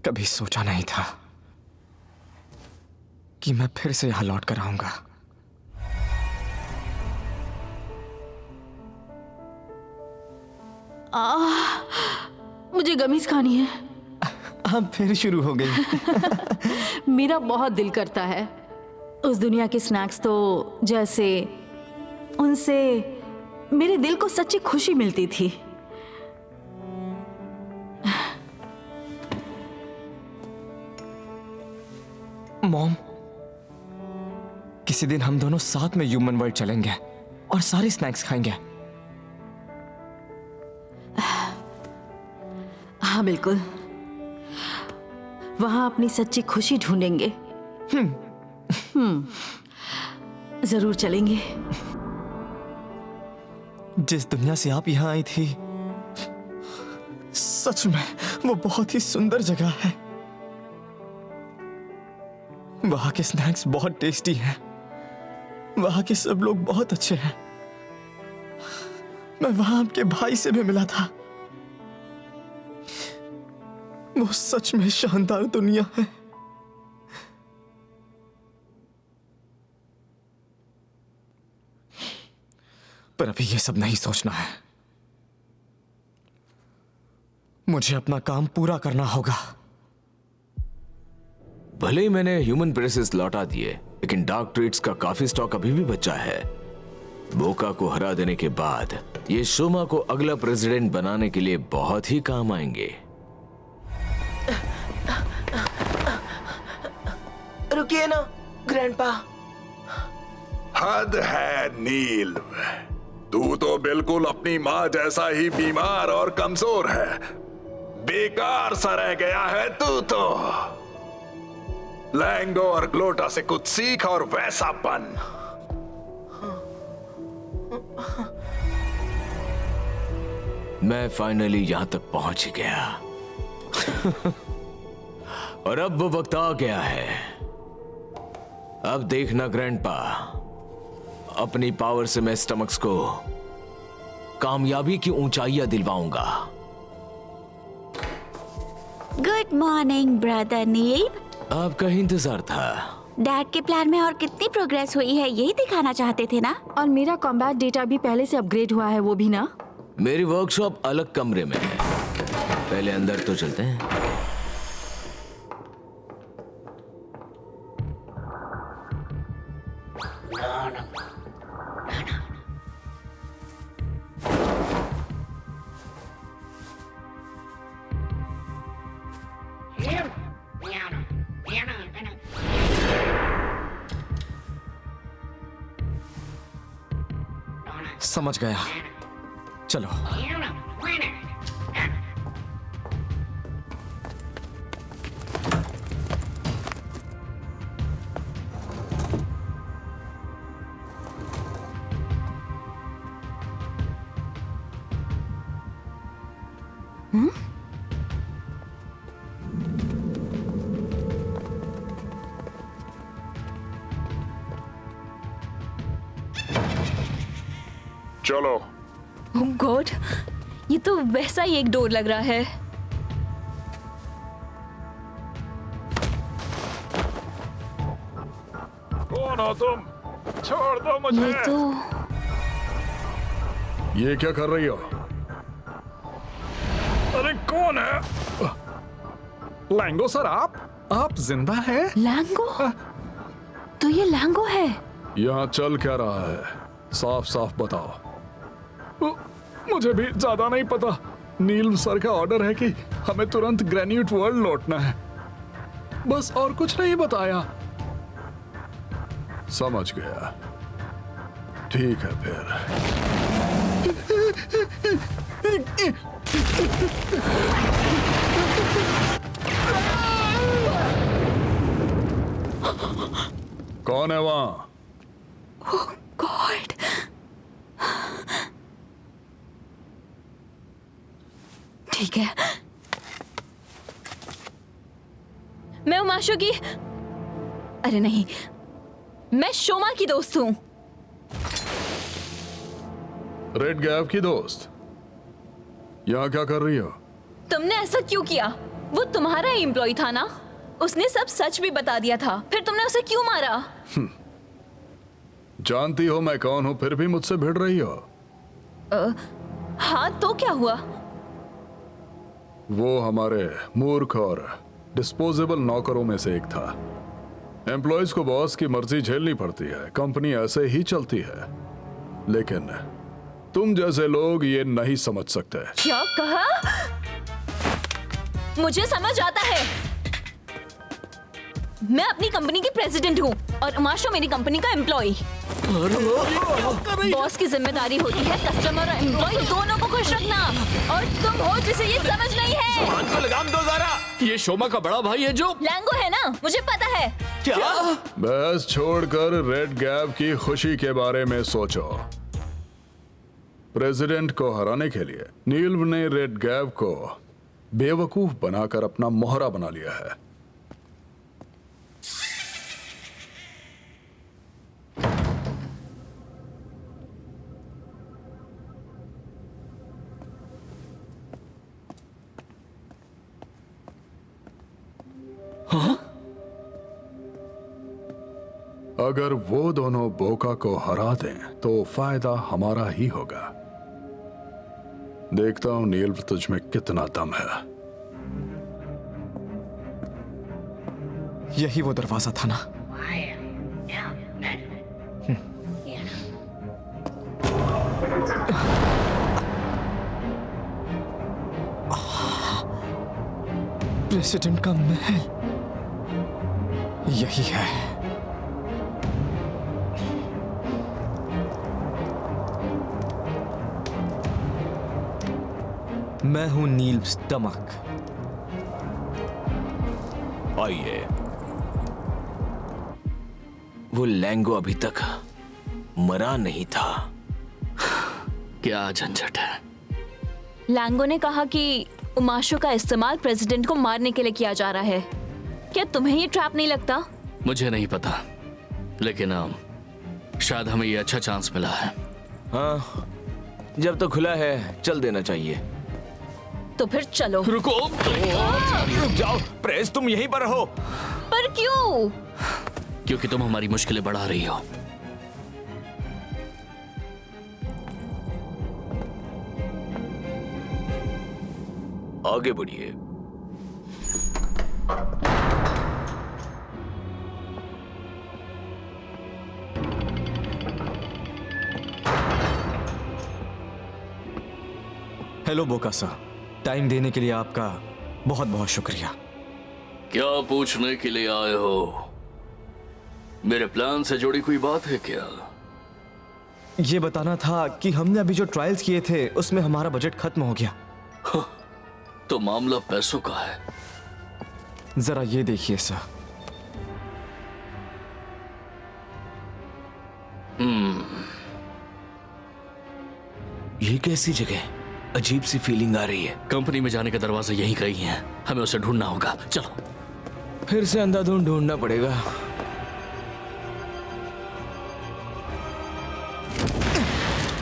कभी सोचा नहीं था कि मैं फिर से यहां लौट कर आऊंगा। मुझे गमीज खानी है। अब फिर शुरू हो गई। मेरा बहुत दिल करता है। उस दुनिया के स्नैक्स तो जैसे उनसे मेरे दिल को सच्ची खुशी मिलती थी। मॉम, किसी दिन हम दोनों साथ में ह्यूमन वर्ल्ड चलेंगे और सारे स्नैक्स खाएंगे। हाँ बिल्कुल, वहां अपनी सच्ची खुशी ढूंढेंगे। जरूर चलेंगे। जिस दुनिया से आप यहां आई थी, सच में वो बहुत ही सुंदर जगह है। वहां के स्नैक्स बहुत टेस्टी हैं। वहां के सब लोग बहुत अच्छे हैं। मैं वहां आपके भाई से भी मिला था। वो सच में शानदार दुनिया है। पर अभी ये सब नहीं सोचना है। मुझे अपना काम पूरा करना होगा। भले ही मैंने ह्यूमन प्रेसेस लौटा दिए, लेकिन डार्क ट्रीट्स का काफी स्टॉक अभी भी बचा है। बोका को हरा देने के बाद ये शोमा को अगला प्रेसिडेंट बनाने के लिए बहुत ही काम आएंगे। रुकिए ना ग्रैंडपा। हद है नील, तू तो बिल्कुल अपनी माँ जैसा ही बीमार और कमजोर है। बेकार सा रह गया है तू तो। लैंगो और ग्लोटा से कुछ सीख और वैसा बन। मैं फाइनली यहां तक पहुंच गया। और अब वो वक्त आ गया है। अब देखना ग्रैंडपा, अपनी पावर से मैं स्टमक्स को कामयाबी की ऊंचाइयां दिलवाऊंगा। गुड मॉर्निंग ब्रदर नील। आपका ही इंतजार था। डैड के प्लान में और कितनी प्रोग्रेस हुई है यही दिखाना चाहते थे ना? और मेरा कॉम्बैट डेटा भी पहले से अपग्रेड हुआ है, वो भी ना। मेरी वर्कशॉप अलग कमरे में है, पहले अंदर तो चलते हैं। समझ गया, चलो। चलो। ओह गॉड, ये तो वैसा ही एक डोर लग रहा है। कौन हो तुम? छोड़ दो मुझे। ये तो ये क्या कर रही हो? अरे कौन है? लैंगो सर, आप जिंदा हैं? लैंगो? तो ये लैंगो है। यहाँ चल क्या रहा है? साफ साफ बताओ। मुझे भी ज्यादा नहीं पता। नील सर का ऑर्डर है कि हमें तुरंत ग्रेन्यूट वर्ल्ड लौटना है, बस और कुछ नहीं बताया। समझ गया, ठीक है फिर। कौन है वहां? ओह गॉड, ठीक है। मैं उमाशु की, अरे नहीं, मैं शोमा की दोस्त हूं। रेड गैप की दोस्त, यहाँ क्या कर रही हो? तुमने ऐसा क्यों किया? वो तुम्हारा ही एम्प्लॉय था ना? उसने सब सच भी बता दिया था, फिर तुमने उसे क्यों मारा? जानती हो मैं कौन हूं, फिर भी मुझसे भिड़ रही हो? हाँ तो क्या हुआ? वो हमारे मूर्ख और डिस्पोजेबल नौकरों में से एक था। एम्प्लॉयज को बॉस की मर्जी झेलनी पड़ती है, कंपनी ऐसे ही चलती है। लेकिन तुम जैसे लोग ये नहीं समझ सकते। क्या कहा? मुझे समझ आता है। मैं अपनी कंपनी की प्रेसिडेंट हूँ और उमाशो मेरी कंपनी का एम्प्लॉय। बॉस की जिम्मेदारी होती है कस्टमर और एम्प्लॉय दोनों को खुश रखना, और तुम हो जिसे ये समझ नहीं है। सामान को लगाम दो ज़रा। ये शोमा का बड़ा भाई है जो लैंगो है ना, मुझे पता है। क्या? बस छोड़कर रेड गैप की खुशी के बारे में सोचो। प्रेसिडेंट को हराने के लिए नील्व ने रेड गैप को बेवकूफ बनाकर अपना मोहरा बना लिया है। अगर वो दोनों बोका को हरा दें तो फायदा हमारा ही होगा। देखता हूं नील्व तुझ में कितना दम है। यही वो दरवाजा था ना? प्रेसिडेंट का महल यही है। मैं हूं नील स्टमक। आइए। वो लैंगो अभी तक मरा नहीं था। क्या झंझट है? लैंगो ने कहा कि उमाशो का इस्तेमाल प्रेसिडेंट को मारने के लिए किया जा रहा है। क्या तुम्हें ये ट्रैप नहीं लगता? मुझे नहीं पता, लेकिन शायद हमें ये अच्छा चांस मिला है। हाँ, जब तो खुला है चल देना चाहिए। तो फिर चलो। रुको। रुक जाओ प्रेस, तुम यहीं पर रहो। पर क्यों? क्योंकि तुम हमारी मुश्किलें बढ़ा रही हो। आगे बढ़िए। हेलो बोका सर, टाइम देने के लिए आपका बहुत बहुत शुक्रिया। क्या पूछने के लिए आए हो? मेरे प्लान से जुड़ी कोई बात है क्या? ये बताना था कि हमने अभी जो ट्रायल्स किए थे उसमें हमारा बजट खत्म हो गया। तो मामला पैसों का है। जरा ये देखिए सर। ये कैसी जगह? अजीब सी फीलिंग आ रही है। कंपनी में जाने का दरवाजा यहीं कहीं है, हमें उसे ढूंढना होगा। चलो। फिर से अंधाधुंध ढूंढना पड़ेगा।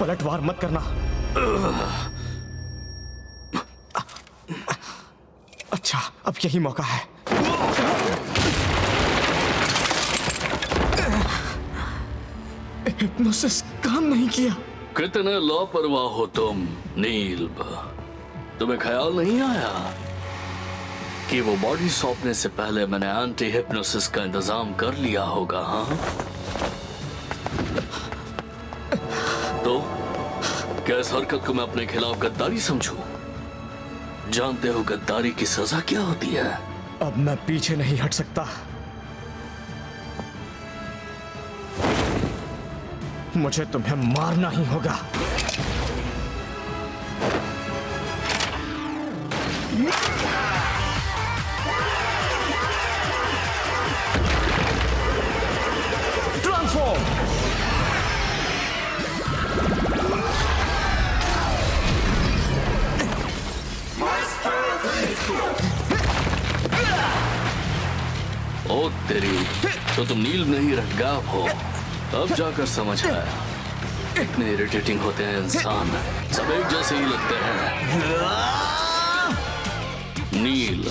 पलटवार मत करना। अच्छा, अब यही मौका है। हिप्नोसिस काम नहीं किया। कितने लापरवाह हो तुम नील। तुम्हें ख्याल नहीं आया कि वो बॉडी सौंपने से पहले मैंने एंटी हिप्नोसिस का इंतजाम कर लिया होगा? हाँ, तो क्या इस हरकत को मैं अपने खिलाफ गद्दारी समझूं? जानते हो गद्दारी की सजा क्या होती है? अब मैं पीछे नहीं हट सकता। मुझे तुम्हें मारना ही होगा। ट्रांसफॉर्म। ओ तेरी, तो तुम नील नहीं रटगाव हो। अब जाकर समझ आया। इतने इरिटेटिंग होते हैं इंसान, सब एक जैसे ही लगते हैं। नील।